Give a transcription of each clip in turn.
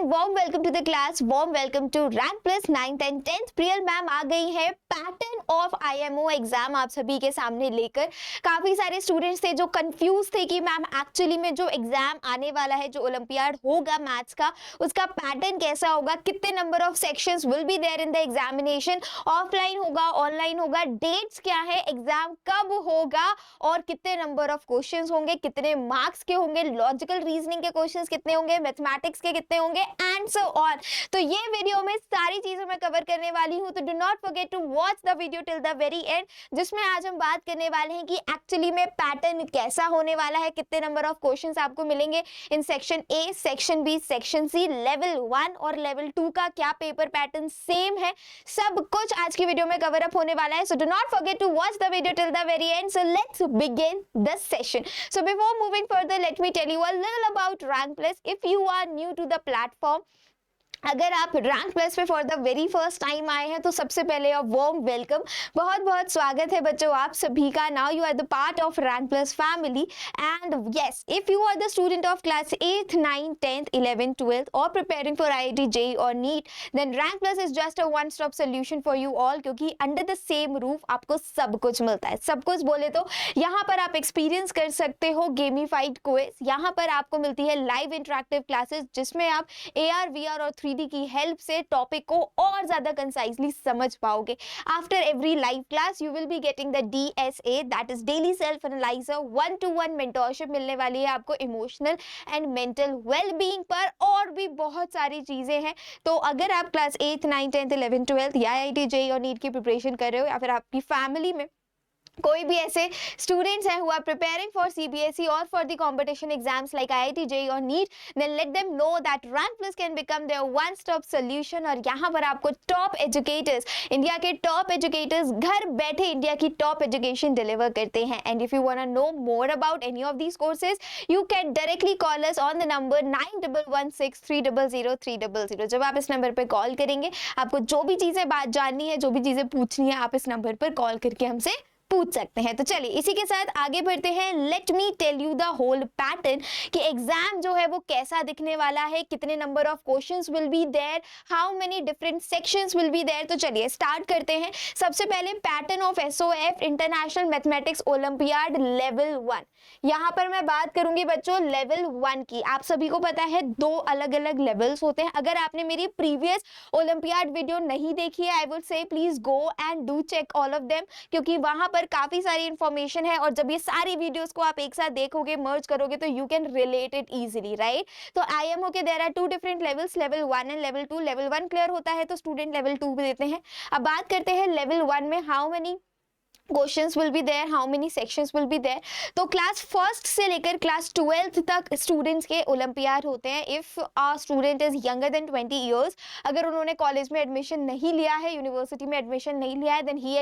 Warm welcome to the class, warm welcome to rank plus 9th and 10th। Priyal ma'am आ गई है pattern of IMO exam आप सभी के सामने लेकर। काफी सारे स्टूडेंट्स थे जो कंफ्यूज थे कि मैम एक्चुअली में जो एग्जाम आने वाला है, जो ओलंपियाड होगा मैथ्स का, उसका पैटर्न कैसा होगा, कितने number of sections will be there in the examination, offline होगा ऑनलाइन होगा, डेट्स क्या है, एग्जाम कब होगा और कितने नंबर ऑफ क्वेश्चंस होंगे, कितने मार्क्स के होंगे, लॉजिकल रीजनिंग के क्वेश्चंस कितने होंगे, मैथमेटिक्स के कितने होंगे एंड सो ऑन। तो ये वीडियो में सारी चीजें मैं कवर करने वाली हूं, तो do not forget to watch the video till the very end, जिसमें आज हम बात करने वाले हैं कि एक्चुअली में पैटर्न कैसा होने वाला है, कितने नंबर ऑफ क्वेश्चंस आपको मिलेंगे in section A, section B, section C, level 1 और लेवल 2 का क्या पेपर पैटर्न सेम है, सब कुछ आज की वीडियो में कवर अप होने वाला है। So do not forget to watch the video till the very end. So let's begin the session. So before moving further, let me tell you a little about Rank Plus. If you are new to the platform, अगर आप rank plus पे for the very first time आए हैं तो सबसे पहले warm welcome, बहुत बहुत स्वागत है बच्चों आप सभी का। Now you are the part of rank plus family and yes, if you are the student of class 8th 9th 10th 11th 12th और प्रिपेयरिंग फॉर IIT JEE और NEET, then rank plus is just a one stop solution for you all, क्योंकि under the same roof आपको सब कुछ मिलता है। सब कुछ बोले तो यहाँ पर आप एक्सपीरियंस कर सकते हो गेमीफाइड क्विज, यहाँ पर आपको मिलती है लाइव इंटरेक्टिव क्लासेस जिसमें आप AR VR और 3D की हेल्प से टॉपिक को और ज्यादा कंसाइजली समझ पाओगे। After every live class you will be getting the DSA, that is daily self analyser, 1-to-1 mentorship मिलने वाली है आपको इमोशनल एंड मेंटल वेलबीइंग पर, और भी बहुत सारी चीजें हैं। तो अगर आप class 8th 9th 10th 11th 12th या IIT JEE और नीट की प्रिपरेशन कर रहे हो, या फिर आपकी फैमिली में कोई भी ऐसे स्टूडेंट्स हैं who are preparing for CBSE और for the competition exams like IIT JEE और NEET, then let them know that Rank Plus can become their one stop solution। और यहाँ पर आपको टॉप एजुकेटर्स, इंडिया के टॉप एजुकेटर्स घर बैठे India की टॉप एजुकेशन डिलीवर करते हैं। And if you want to know more about any of these courses, you can directly call us on the number 9116300300। जब आप इस नंबर पर कॉल करेंगे, आपको जो भी चीजें बात जाननी है, जो भी चीजें पूछनी है, आप इस नंबर पर कॉल करके हमसे पूछ सकते हैं। तो चलिए इसी के साथ आगे बढ़ते हैं। Let me tell you the whole pattern कि एग्जाम जो है वो कैसा दिखने वाला है, कितने number of questions will be there, how many different sections will be there. तो चलिए स्टार्ट करते हैं। सबसे पहले pattern of SOF international mathematics olympiad level 1। यहाँ पर मैं बात करूंगी बच्चों लेवल 1 की। आप सभी को पता है 2 अलग अलग लेवल्स होते हैं। अगर आपने मेरी प्रीवियस ओलंपियाड वीडियो नहीं देखी है, I would say please go and do check all of them, क्योंकि वहां पर काफी सारी इंफॉर्मेशन है और जब ये सारी वीडियोस को आप एक साथ देखोगे, मर्ज करोगे, तो you can relate it easily, right. तो IMO के there are 2 different levels, level 1 and level 2। Level 1 clear होता है तो स्टूडेंट लेवल 2 भी देते हैं। अब बात करते हैं लेवल 1 में how many questions will be there, how many sections will be there. तो क्लास 1st से लेकर क्लास 12th तक स्टूडेंट्स के ओलंपियाड होते हैं। If a student is younger than 20 years, अगर उन्होंने कॉलेज में एडमिशन नहीं लिया है, यूनिवर्सिटी में एडमिशन नहीं लिया है, देन ही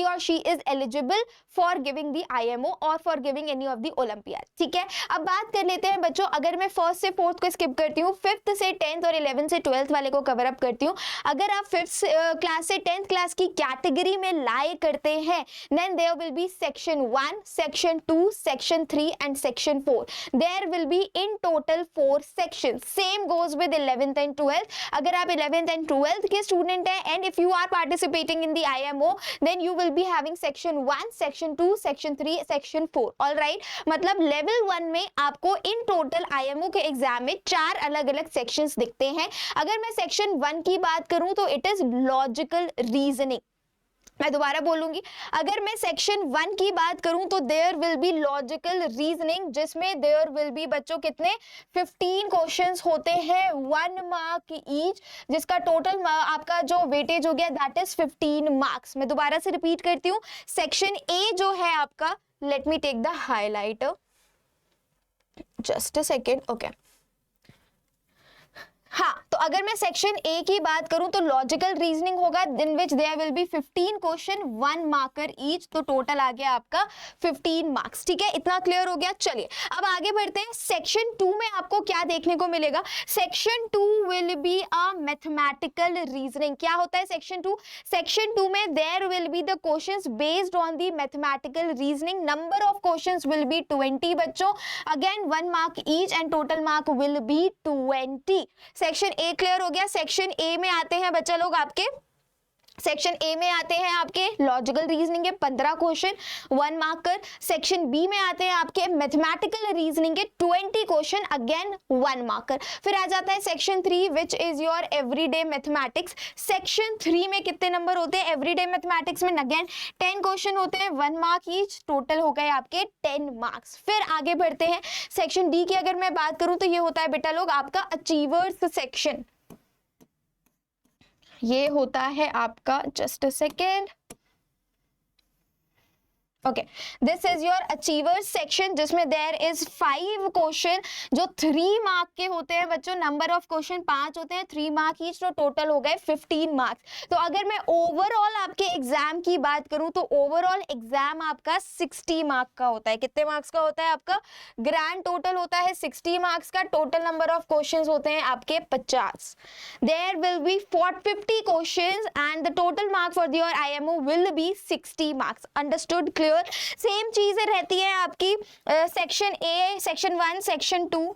और she is eligible for giving the IMO और for giving any of the olympiad. ठीक है, अब बात कर लेते हैं बच्चों। अगर मैं 1st से 4th को स्किप करती हूँ, 5th से 10th और 11th से 12th वाले को कवर अप करती हूँ। अगर आप 5th क्लास से 10th क्लास की कैटेगरी में लाए करते हैं, then there will be section 1, section 2, section 3 and section 4. There will be in total 4 sections. Same goes with 11th and 12th. अगर आप 11th and 12th के student हैं and if you are participating in the IMO, then you will be having section 1, section 2, section 3, section 4. All right? मतलब level 1 में आपको in total IMO के exam में 4 अलग अलग sections दिखते हैं। अगर मैं section 1 की बात करूं तो it is logical reasoning। मैं दोबारा बोलूंगी, अगर मैं सेक्शन 1 की बात करूं तो there will be logical reasoning, जिसमें देयर विल बी बच्चों कितने 15 क्वेश्चंस होते हैं, 1 मार्क ईच, जिसका टोटल आपका जो वेटेज हो गया दैट इज 15 मार्क्स। मैं दोबारा से रिपीट करती हूँ, सेक्शन ए जो है आपका, let me take the highlighter, just a second, okay. हाँ, तो अगर मैं सेक्शन ए की बात करूं तो लॉजिकल रीजनिंग होगा, in which there will be 15 question, 1 marker each, तो टोटल आ गया आपका 15 मार्क्स। ठीक है, इतना क्लियर हो गया। चलिए अब आगे बढ़ते हैं। सेक्शन 2 में आपको क्या देखने को मिलेगा? Section 2 will be a mathematical reasoning. क्या होता है सेक्शन 2? सेक्शन 2 में there will be the questions based on the mathematical reasoning. Number of questions will be 20 बच्चों, again 1 mark each and total mark will be 20। Section A clear हो गया। Section A में आते हैं बच्चा लोग आपके, सेक्शन ए में आते हैं आपके लॉजिकल रीजनिंग के 15 क्वेश्चन 1 मार्क कर। सेक्शन बी में आते हैं आपके मैथमेटिकल रीजनिंग के 20 क्वेश्चन अगेन 1 मार्क कर। फिर आ जाता है section 3 which is your everyday mathematics. Section 3 में कितने नंबर होते हैं एवरीडे मैथमेटिक्स में? अगेन 10 क्वेश्चन होते हैं 1 मार्क ईच, टोटल हो गए आपके 10 मार्क्स। फिर आगे बढ़ते हैं सेक्शन डी की अगर मैं बात करूं तो ये होता है बेटा लोग आपका अचीवर्स सेक्शन। ये होता है आपका, just a second, okay, this is your achievers section जिसमें देयर इज 5 क्वेश्चन जो 3 मार्क के होते हैं बच्चों। नंबर ऑफ क्वेश्चन 5 होते हैं, 3 मार्क ईच, तो टोटल हो गए 15 मार्क्स। तो अगर मैं ओवरऑल आपके एग्जाम की बात करूं तो ओवरऑल एग्जाम आपका 60 मार्क का होता है। कितने मार्क्स का होता है आपका? ग्रैंड टोटल होता है 60 मार्क्स का। टोटल नंबर ऑफ क्वेश्चंस होते हैं आपके 50। There will be 50 questions and the total mark for your IMO will be 60 marks. Understood? Clear? Same चीजें रहती है आपकी section A, section 1, section 2,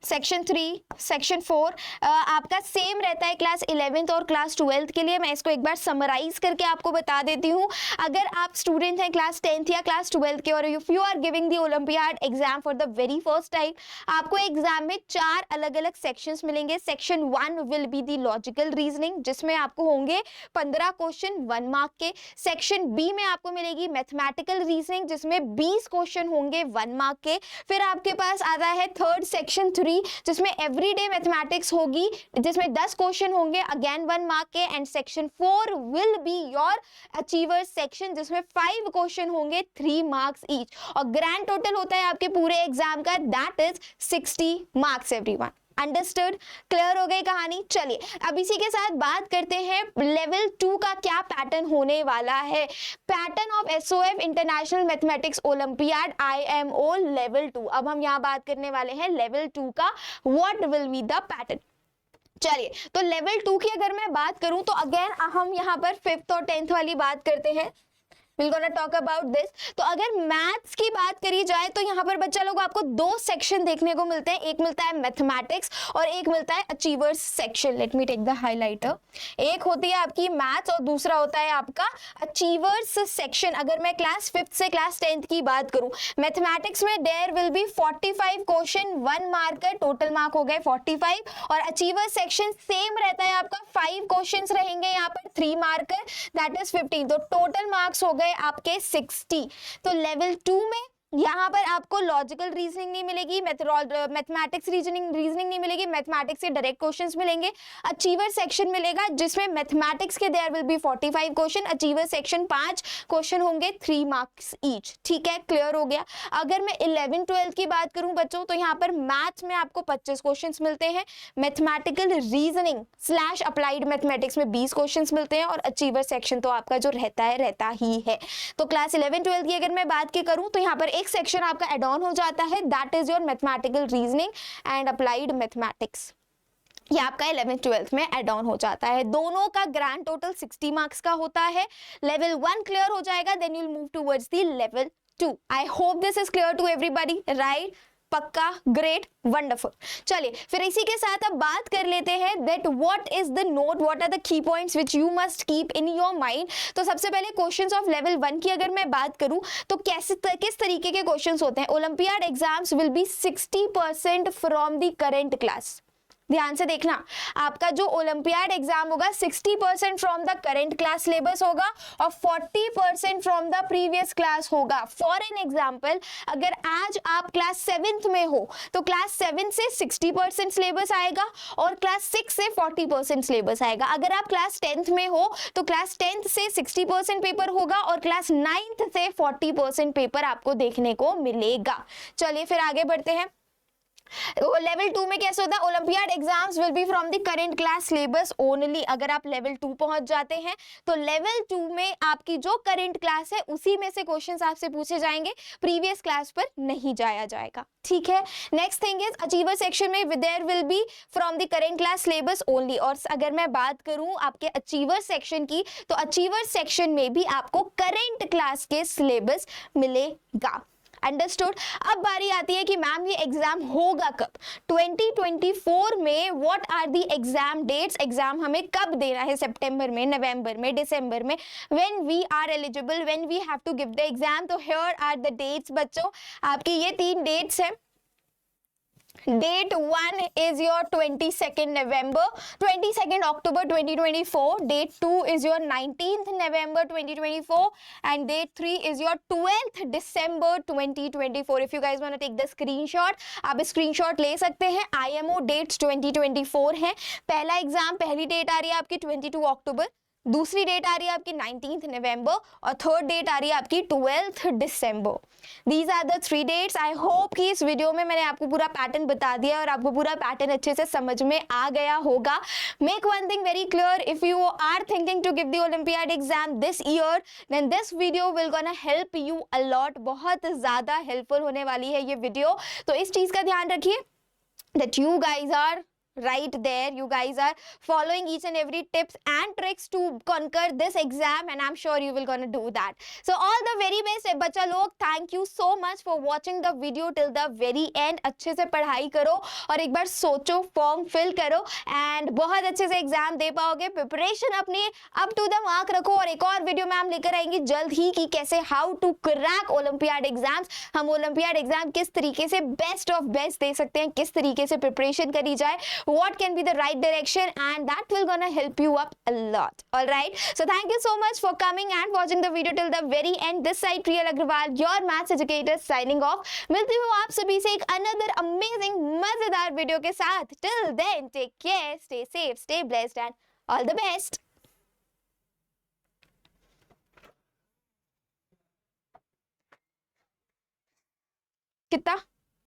section 3, section 4 आपका सेम रहता है क्लास 11th और क्लास 12th के लिए। मैं इसको एक बार समराइज करके आपको बता देती हूँ। अगर आप स्टूडेंट हैं क्लास 10th या क्लास 12th के और if you are giving the olympiad exam for the very first time, आपको एग्जाम में 4 अलग अलग सेक्शंस मिलेंगे। Section 1 will be the logical reasoning जिसमें आपको होंगे 15 क्वेश्चन 1 मार्क के। सेक्शन बी में आपको मिलेगी मैथमेटिकल रीजनिंग जिसमें 20 क्वेश्चन होंगे 1 मार्क के। फिर आपके पास आता है थर्ड सेक्शन 3 जिसमें एवरीडे मैथमेटिक्स होगी जिसमें 10 क्वेश्चन होंगे अगेन 1 मार्क के। And section 4 will be your achievers section जिसमें 5 क्वेश्चन होंगे 3 मार्क्स ईच और ग्रैंड टोटल होता है आपके पूरे एग्जाम का, that is 60 marks everyone. Understood? Clear हो गई कहानी? चलिए अब इसी के साथ बात करते हैं लेवल 2 का क्या पैटर्न होने वाला है। Pattern of SOF international mathematics olympiad IMO level 2। अब हम यहाँ बात करने वाले हैं लेवल 2 का, what will be the pattern. चलिए तो लेवल 2 की अगर मैं बात करूं तो अगेन हम यहाँ पर 5th और 10th वाली बात करते हैं। We're gonna talk about this। तो अगर मैथ्स की बात करी जाए तो यहाँ पर बच्चा लोग आपको 2 सेक्शन देखने को मिलते हैं। एक मिलता है मैथमेटिक्स और एक मिलता है achievers section. Let me take the highlighter. एक होती है आपकी मैथ्स और दूसरा होता है आपका अचीवर्स सेक्शन। अगर मैं क्लास 5th से क्लास 10th की बात करूं, मैथमेटिक्स में there will be 45 question 1 mark का, टोटल मार्क हो गए 45। और अचीवर्स सेक्शन सेम रहता है आपका, 5 क्वेश्चन रहेंगे यहाँ पर 3 मार्क का, दैट इज 15। तो टोटल मार्क्स हो गए आपके 60। तो लेवल 2 में यहाँ पर आपको लॉजिकल रीजनिंग नहीं मिलेगी, मैथमेटिक्स रीजनिंग नहीं मिलेगी, मैथमेटिक्स के डायरेक्ट क्वेश्चंस मिलेंगे। अचीवर सेक्शन मिलेगा जिसमें मैथमेटिक्स के there will be 45 question, achiever section 5 question होंगे 3 मार्क्स ईच। ठीक है, क्लियर हो गया। अगर मैं 11 12 की बात करूं बच्चों तो यहाँ पर मैथ्स में आपको 25 क्वेश्चन मिलते हैं, मैथमेटिकल रीजनिंग / अप्लाइड मैथमेटिक्स में 20 क्वेश्चन मिलते हैं और अचीवर सेक्शन तो आपका जो रहता ही है। तो क्लास 11 12 की अगर मैं बात की करूं तो यहाँ पर एक सेक्शन आपका एड ऑन हो जाता है, that is your mathematical reasoning and applied mathematics. ये आपका 11th 12th में एड ऑन हो जाता है। दोनों का ग्रैंड टोटल 60 मार्क्स का होता है। लेवल 1 क्लियर हो जाएगा, then you will move towards the level 2। I hope this is clear to everybody, right? पक्का, ग्रेट, वंडरफुल। चलिए फिर इसी के साथ अब बात कर लेते हैं that what is the note, what are the key points which you must keep in your mind. तो सबसे पहले क्वेश्चंस ऑफ लेवल 1 की अगर मैं बात करूं तो किस तरीके के क्वेश्चंस होते हैं। Olympiad exams will be 60% from the current class. ध्यान से देखना, आपका जो ओलंपियाड एग्जाम होगा 60% from the current class syllabus होगा और 40% फ्रॉम द प्रीवियस क्लास होगा। फॉर एन एग्जांपल, अगर आज आप क्लास 7th में हो तो क्लास 7 से 60% सिलेबस आएगा और क्लास 6 से 40% सिलेबस आएगा। अगर आप क्लास 10th में हो तो क्लास 10th से 60% पेपर होगा और क्लास 9th से 40% पेपर आपको देखने को मिलेगा। चलिए फिर आगे बढ़ते हैं। लेवल 2 में कैसे होता है, olympiad exams will be from the current class syllabus only. अगर आप लेवल 2 पहुंच जाते हैं तो लेवल 2 में आपकी जो करंट क्लास है उसी में से क्वेश्चंस आपसे पूछे जाएंगे, प्रीवियस क्लास पर नहीं जाया जाएगा। ठीक है, next thing is achiever section में there will be from the current class syllabus only. और अगर मैं बात करूं आपके अचीवर सेक्शन की तो अचीवर सेक्शन में भी आपको करंट क्लास के सिलेबस मिलेगा। अंडरस्टूड। अब बारी आती है कि मैम ये एग्जाम होगा कब, 2024 में what are the exam dates, exam हमें कब देना है, सितंबर में, नवंबर में, दिसंबर में, when we are eligible, when we have to give the exam. तो हियर आर द डेट्स बच्चों, आपकी ये 3 डेट्स हैं। Date 1 is your 22nd November, 22nd October 2024. Date 2 is your 19th November 2024, and date 3 is your 12th December 2024. If you guys want to take the screenshot, आप screenshot ले सकते हैं। IMO dates 2024 है। पहला एग्जाम, पहली date आ रही है आपकी 22 अक्टूबर, दूसरी डेट आ रही है आपकी 19th नवंबर, और थर्ड डेट आ रही है आपकी 12th दिसंबर। दीज आर द 3 डेट्स। आई होप कि इस वीडियो में मैंने आपको पूरा पैटर्न बता दिया और आपको पूरा पैटर्न अच्छे से समझ में आ गया होगा। Make one thing very clear, if you are thinking to give the olympiad exam this year, then this video will gonna help you a lot. बहुत ज्यादा हेल्पफुल होने वाली है ये वीडियो, तो इस चीज का ध्यान रखिए that you guys are right there, you guys are following each and every tips and tricks to conquer this exam, and I'm sure you will gonna do that. So all the very best बच्चा लोग, thank you so much for watching the video till the very end। अच्छे से पढ़ाई करो और एक बार सोचो, form fill करो एंड बहुत अच्छे से एग्जाम दे पाओगे। प्रिपरेशन अपनी अप टू द मार्क रखो, और एक और वीडियो मैम लेकर आएंगी जल्द ही कि कैसे how to crack olympiad exams, हम ओलंपियाड एग्जाम किस तरीके से बेस्ट ऑफ बेस्ट दे सकते हैं, किस तरीके से प्रिपरेशन करी जाए, what can be the right direction, and that will gonna help you up a lot. All right, so thank you so much for coming and watching the video till the very end. This side Priyal Agrawal, your maths educator, signing off। मिलती हूँ आप सभी से एक another amazing मजेदार video के साथ। Till then, take care, stay safe, stay blessed, and all the best। कितना